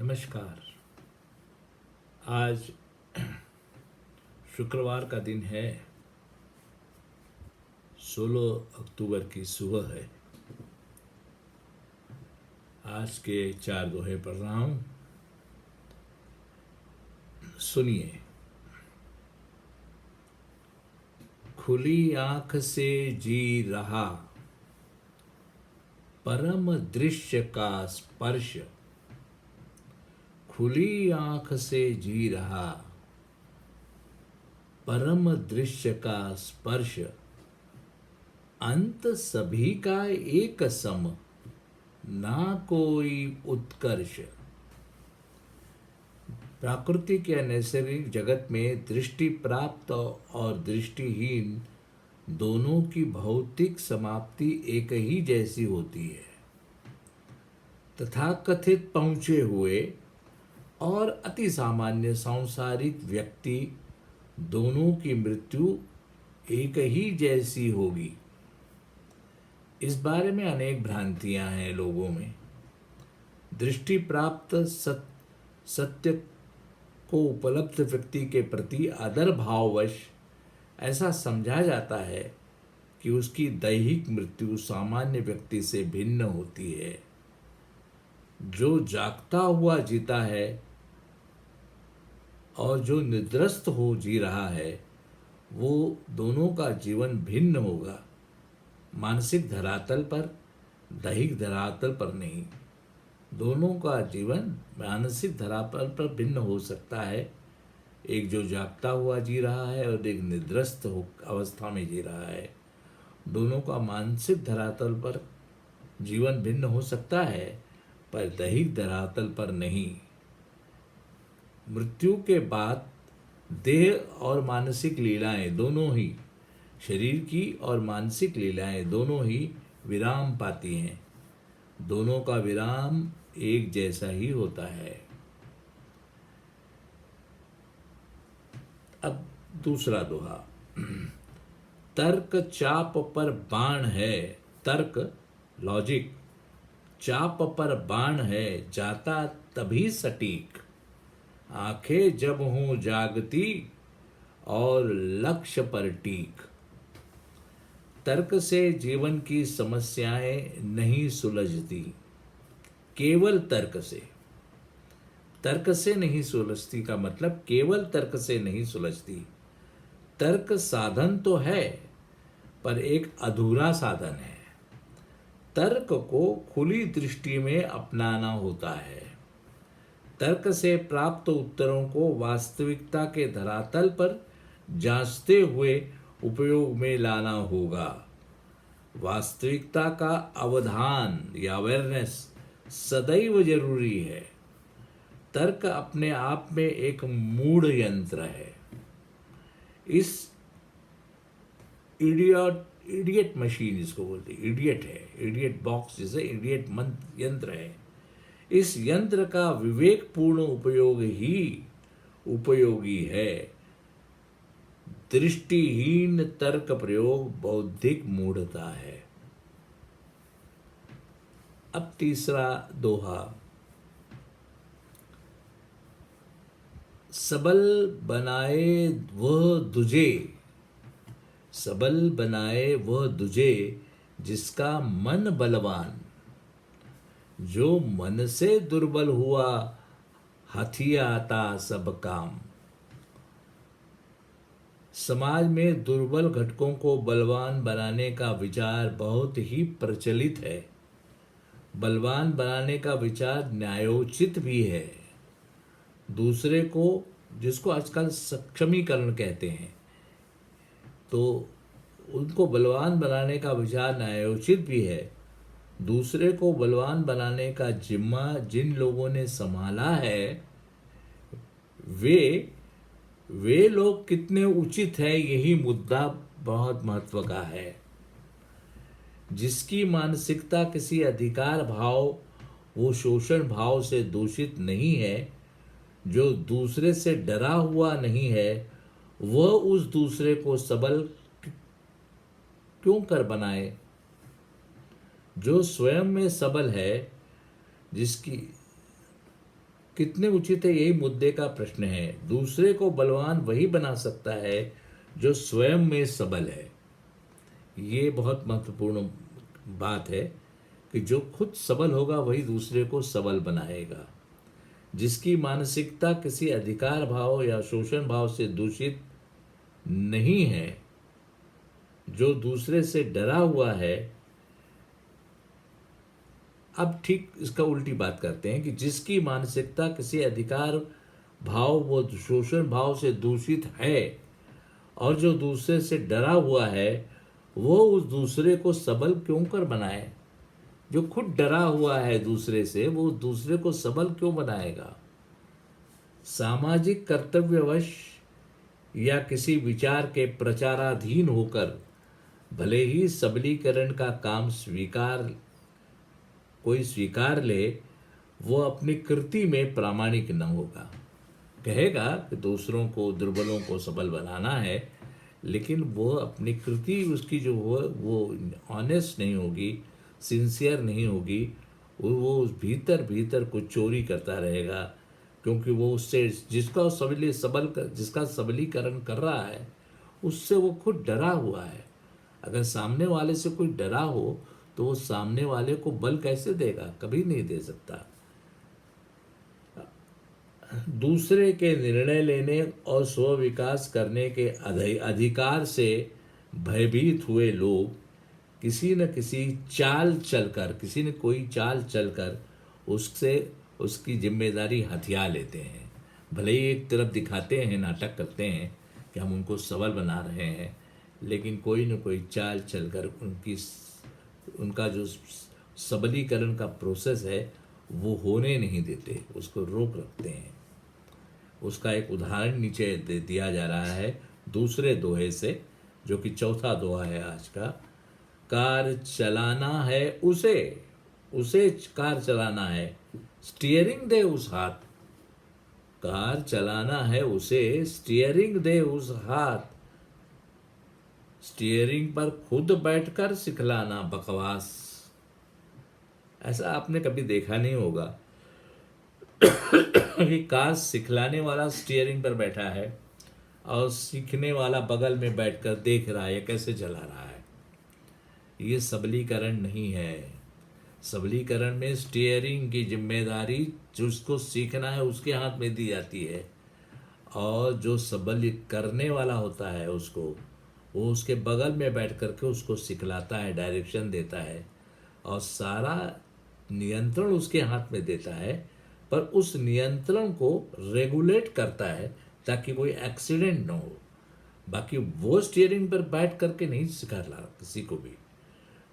नमस्कार। आज शुक्रवार का दिन है। 16 अक्टूबर की सुबह है। आज के 4 दोहे पढ़ रहा हूं, सुनिए। खुली आंख से जी रहा, परम दृश्य का स्पर्श। खुली आंख से जी रहा, परम दृश्य का स्पर्श। अंत सभी का एक सम, ना कोई उत्कर्ष। प्राकृतिक या नैसर्गिक जगत में दृष्टि प्राप्त और दृष्टिहीन दोनों की भौतिक समाप्ति एक ही जैसी होती है। तथाकथित पहुंचे हुए और अति सामान्य सांसारिक व्यक्ति दोनों की मृत्यु एक ही जैसी होगी। इस बारे में अनेक भ्रांतियां हैं लोगों में। दृष्टि प्राप्त सत्य को उपलब्ध व्यक्ति के प्रति आदर भाववश ऐसा समझा जाता है कि उसकी दैहिक मृत्यु सामान्य व्यक्ति से भिन्न होती है। जो जागता हुआ जीता है और जो निद्रस्त हो जी रहा है, वो दोनों का जीवन भिन्न होगा, मानसिक धरातल पर, दैहिक धरातल पर नहीं। दोनों का जीवन मानसिक धरातल पर भिन्न हो सकता है। एक जो जागता हुआ जी रहा है और एक निद्रस्त अवस्था में जी रहा है। दोनों का मानसिक धरातल पर जीवन भिन्न हो सकता है, पर दैहिक धरातल पर नहीं। मृत्यु के बाद देह और मानसिक लीलाएं दोनों ही, शरीर की और मानसिक लीलाएं दोनों ही विराम पाती हैं। दोनों का विराम एक जैसा ही होता है। अब दूसरा दोहा। तर्क चाप पर बाण है, तर्क लॉजिक चाप पर बाण है, जाता तभी सटीक। आंखें जब हों जागती और लक्ष्य पर टीक। तर्क से जीवन की समस्याएं नहीं सुलझती, केवल तर्क से। तर्क से नहीं सुलझती का मतलब केवल तर्क से नहीं सुलझती। तर्क साधन तो है, पर एक अधूरा साधन है। तर्क को खुली दृष्टि में अपनाना होता है। तर्क से प्राप्त उत्तरों को वास्तविकता के धरातल पर जांचते हुए उपयोग में लाना होगा। वास्तविकता का अवधान या अवेयरनेस सदैव जरूरी है। तर्क अपने आप में एक मूढ़ यंत्र है। इस इडियट मशीन इसको बोलते, इडियट है, इडियट बॉक्स जैसे इडियट यंत्र है। इस यंत्र का विवेकपूर्ण उपयोग ही उपयोगी है। दृष्टिहीन तर्क प्रयोग बौद्धिक मूढ़ता है। अब तीसरा दोहा। सबल बनाए वह दुझे, सबल बनाए वह दुझे जिसका मन बलवान। जो मन से दुर्बल हुआ, हथियाता सब काम। समाज में दुर्बल घटकों को बलवान बनाने का विचार बहुत ही प्रचलित है। बलवान बनाने का विचार न्यायोचित भी है। दूसरे को, जिसको आजकल सक्षमीकरण कहते हैं, तो उनको बलवान बनाने का विचार न्यायोचित भी है। दूसरे को बलवान बनाने का जिम्मा जिन लोगों ने संभाला है, वे लोग कितने उचित है, यही मुद्दा बहुत महत्व का है। जिसकी मानसिकता किसी अधिकार भाव वो शोषण भाव से दूषित नहीं है, जो दूसरे से डरा हुआ नहीं है, वह उस दूसरे को सबल क्यों कर बनाए। जो स्वयं में सबल है, जिसकी कितने उचित है, यही मुद्दे का प्रश्न है। दूसरे को बलवान वही बना सकता है जो स्वयं में सबल है। ये बहुत महत्वपूर्ण बात है कि जो खुद सबल होगा वही दूसरे को सबल बनाएगा। जिसकी मानसिकता किसी अधिकार भाव या शोषण भाव से दूषित नहीं है, जो दूसरे से डरा हुआ है। अब ठीक इसका उल्टी बात करते हैं कि जिसकी मानसिकता किसी अधिकार भाव व शोषण भाव से दूषित है और जो दूसरे से डरा हुआ है, वो उस दूसरे को सबल क्यों कर बनाए। जो खुद डरा हुआ है दूसरे से, वो दूसरे को सबल क्यों बनाएगा। सामाजिक कर्तव्यवश या किसी विचार के प्रचाराधीन होकर भले ही सबलीकरण का काम कोई स्वीकार ले, वो अपनी कृति में प्रामाणिक न होगा। कहेगा कि दूसरों को, दुर्बलों को सबल बनाना है, लेकिन वो अपनी कृति उसकी जो वो ऑनेस्ट नहीं होगी, सिंसियर नहीं होगी। वो उस भीतर कुछ चोरी करता रहेगा, क्योंकि वो उससे जिसका जिसका सबलीकरण कर रहा है, उससे वो खुद डरा हुआ है। अगर सामने वाले से कोई डरा हो तो वो सामने वाले को बल कैसे देगा, कभी नहीं दे सकता। दूसरे के निर्णय लेने और स्व विकास करने के अधिकार से भयभीत हुए लोग किसी न कोई चाल चलकर उससे उसकी जिम्मेदारी हथिया लेते हैं। भले ही एक तरफ दिखाते हैं, नाटक करते हैं कि हम उनको सबल बना रहे हैं, लेकिन कोई न कोई चाल चलकर उनका जो सबलीकरण का प्रोसेस है वो होने नहीं देते, उसको रोक रखते हैं। उसका एक उदाहरण नीचे दिया जा रहा है दूसरे दोहे से, जो कि चौथा दोहा है आज का। कार चलाना है उसे कार चलाना है, स्टीयरिंग दे उस हाथ। कार चलाना है उसे, स्टीयरिंग दे उस हाथ। स्टीयरिंग पर खुद बैठकर सिखलाना बकवास। ऐसा आपने कभी देखा नहीं होगा कि कार सिखलाने वाला स्टीयरिंग पर बैठा है और सीखने वाला बगल में बैठकर देख रहा है कैसे चला रहा है। ये सबलीकरण नहीं है। सबलीकरण में स्टीयरिंग की जिम्मेदारी जिसको सीखना है उसके हाथ में दी जाती है, और जो सबल करने वाला होता है वो उसके बगल में बैठ करके उसको सिखलाता है, डायरेक्शन देता है, और सारा नियंत्रण उसके हाथ में देता है। पर उस नियंत्रण को रेगुलेट करता है ताकि कोई एक्सीडेंट ना हो। बाकी वो स्टीयरिंग पर बैठ करके नहीं सिखा रहा किसी को भी।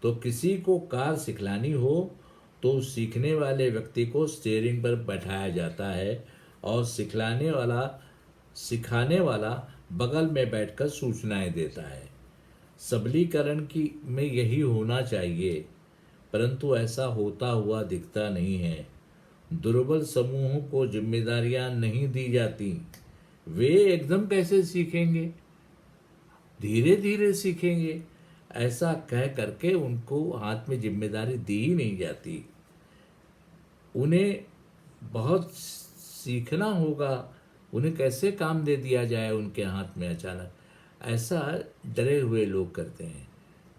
तो किसी को कार सिखलानी हो तो सीखने वाले व्यक्ति को स्टीयरिंग पर बैठाया जाता है और सिखाने वाला बगल में बैठकर सूचनाएं देता है। सबलीकरण की में यही होना चाहिए, परंतु ऐसा होता हुआ दिखता नहीं है। दुर्बल समूहों को जिम्मेदारियां नहीं दी जाती। वे एकदम कैसे सीखेंगे, धीरे धीरे सीखेंगे, ऐसा कह करके उनको हाथ में जिम्मेदारी दी ही नहीं जाती। उन्हें बहुत सीखना होगा, उन्हें कैसे काम दे दिया जाए उनके हाथ में अचानक, ऐसा डरे हुए लोग करते हैं।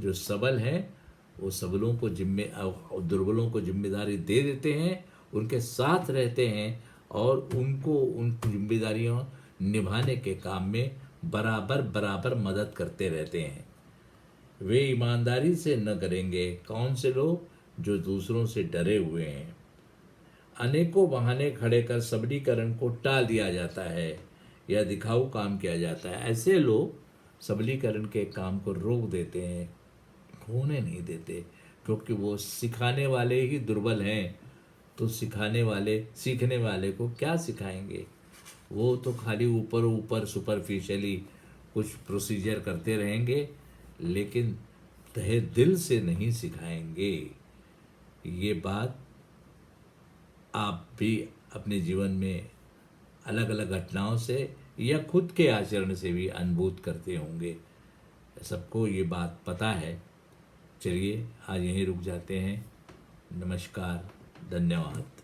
जो सबल हैं वो सबलों को दुर्बलों को जिम्मेदारी दे देते हैं, उनके साथ रहते हैं और उनको उनकी जिम्मेदारियों निभाने के काम में बराबर मदद करते रहते हैं। वे ईमानदारी से न करेंगे कौन से लोग जो दूसरों से डरे हुए हैं। अनेकों बहाने खड़े कर सबलीकरण को टाल दिया जाता है या दिखाऊ काम किया जाता है। ऐसे लोग सबलीकरण के काम को रोक देते हैं, होने नहीं देते, क्योंकि वो सिखाने वाले ही दुर्बल हैं। तो सीखने वाले को क्या सिखाएंगे। वो तो खाली ऊपर सुपरफिशियली कुछ प्रोसीजर करते रहेंगे, लेकिन तहे दिल से नहीं सिखाएंगे। ये बात आप भी अपने जीवन में अलग अलग घटनाओं से या खुद के आचरण से भी अनुभूत करते होंगे। सबको ये बात पता है। चलिए आज यहीं रुक जाते हैं। नमस्कार, धन्यवाद।